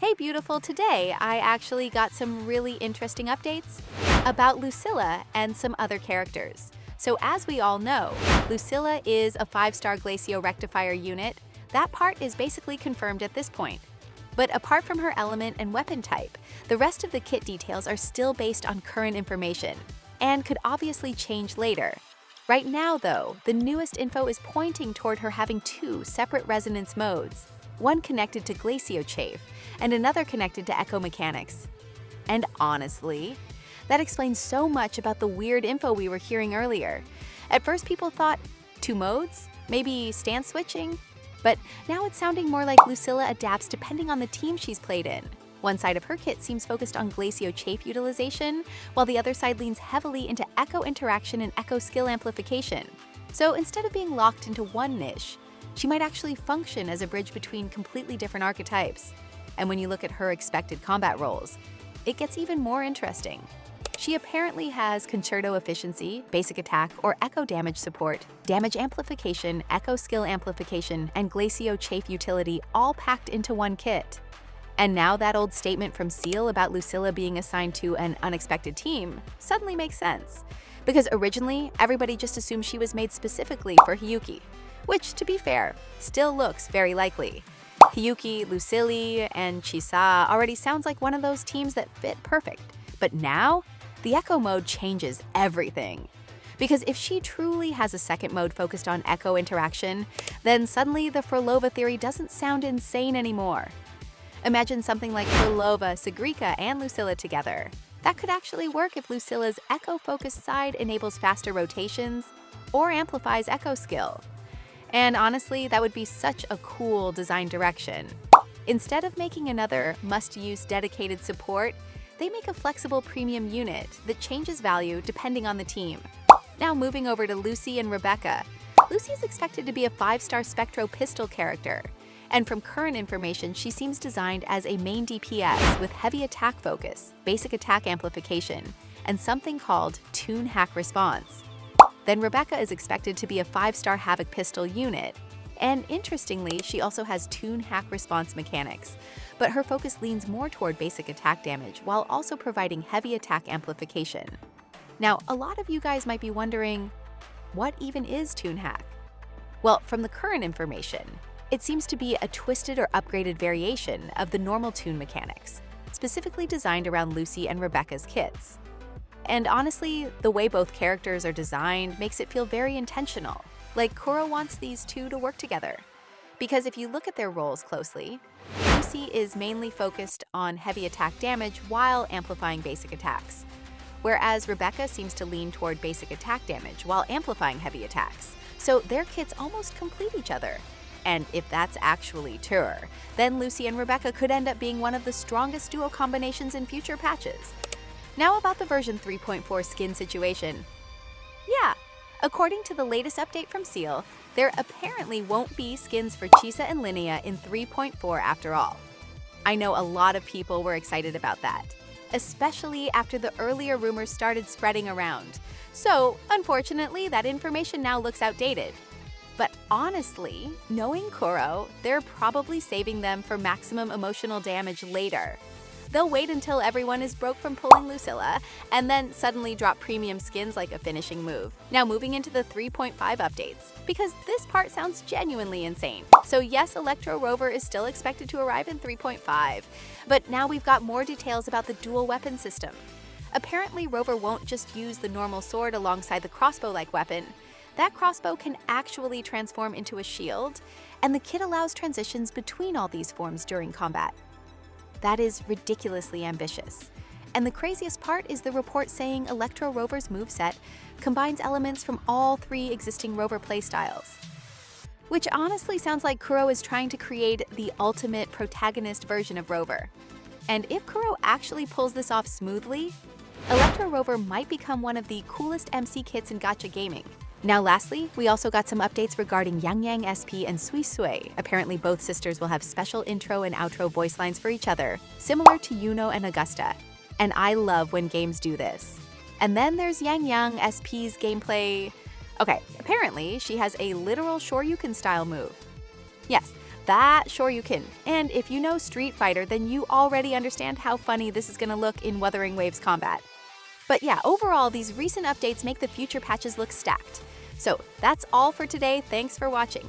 Hey beautiful, today I actually got some really interesting updates about Lucilla and some other characters. So as we all know, Lucilla is a 5-star Glacio Rectifier unit. That part is basically confirmed at this point. But apart from her element and weapon type, the rest of the kit details are still based on current information and could obviously change later. Right now though, the newest info is pointing toward her having 2 separate resonance modes, one connected to Glacio Chafe and another connected to Echo Mechanics. And honestly, that explains so much about the weird info we were hearing earlier. At first people thought 2 modes, maybe stance switching, but now it's sounding more like Lucilla adapts depending on the team she's played in. One side of her kit seems focused on Glacio Chafe utilization, while the other side leans heavily into Echo interaction and Echo skill amplification. So instead of being locked into one niche, she might actually function as a bridge between completely different archetypes. And when you look at her expected combat roles, it gets even more interesting. She apparently has Concerto Efficiency, Basic Attack, or Echo Damage Support, Damage Amplification, Echo Skill Amplification, and Glacio Chafe Utility all packed into one kit. And now that old statement from Seal about Lucilla being assigned to an unexpected team suddenly makes sense. Because originally, everybody just assumed she was made specifically for Hiyuki, which, to be fair, still looks very likely. Hiyuki, Lucilla, and Chisa already sounds like one of those teams that fit perfect. But now, the Echo mode changes everything. Because if she truly has a second mode focused on Echo interaction, then suddenly the Frolova theory doesn't sound insane anymore. Imagine something like Frolova, Sagrika, and Lucilla together. That could actually work if Lucilla's Echo-focused side enables faster rotations or amplifies Echo skill. And honestly, that would be such a cool design direction. Instead of making another must-use dedicated support, they make a flexible premium unit that changes value depending on the team. Now moving over to Lucy and Rebecca. Lucy is expected to be a 5-star Spectro pistol character. And from current information, she seems designed as a main DPS with heavy attack focus, basic attack amplification, and something called Tune Hack Response. Then Rebecca is expected to be a 5-star Havoc pistol unit. And interestingly, she also has Tune Hack Response mechanics, but her focus leans more toward basic attack damage while also providing heavy attack amplification. Now, a lot of you guys might be wondering, what even is Tune Hack? Well, from the current information, it seems to be a twisted or upgraded variation of the normal tune mechanics, specifically designed around Lucy and Rebecca's kits. And honestly, the way both characters are designed makes it feel very intentional, like Kuro wants these two to work together. Because if you look at their roles closely, Lucy is mainly focused on heavy attack damage while amplifying basic attacks, whereas Rebecca seems to lean toward basic attack damage while amplifying heavy attacks. So their kits almost complete each other. And if that's actually true, then Lucy and Rebecca could end up being one of the strongest duo combinations in future patches. Now about the version 3.4 skin situation. Yeah, according to the latest update from Seal, there apparently won't be skins for Chisa and Linnea in 3.4 after all. I know a lot of people were excited about that, especially after the earlier rumors started spreading around. So, unfortunately, that information now looks outdated. But honestly, knowing Kuro, they're probably saving them for maximum emotional damage later. They'll wait until everyone is broke from pulling Lucilla, and then suddenly drop premium skins like a finishing move. Now moving into the 3.5 updates, because this part sounds genuinely insane. So yes, Electro Rover is still expected to arrive in 3.5, but now we've got more details about the dual weapon system. Apparently Rover won't just use the normal sword alongside the crossbow-like weapon. That crossbow can actually transform into a shield, and the kit allows transitions between all these forms during combat. That is ridiculously ambitious. And the craziest part is the report saying Electro Rover's moveset combines elements from all 3 existing Rover playstyles. Which honestly sounds like Kuro is trying to create the ultimate protagonist version of Rover. And if Kuro actually pulls this off smoothly, Electro Rover might become one of the coolest MC kits in gacha gaming. Now lastly, we also got some updates regarding Yang Yang SP and Sui Sui. Apparently both sisters will have special intro and outro voice lines for each other, similar to Yuno and Augusta. And I love when games do this. And then there's Yang Yang SP's gameplay. Okay, apparently she has a literal Shoryuken style move. Yes, That sure you can. And if you know Street Fighter, then you already understand how funny this is gonna look in Wuthering Waves combat. But yeah, overall, these recent updates make the future patches look stacked. So that's all for today. Thanks for watching.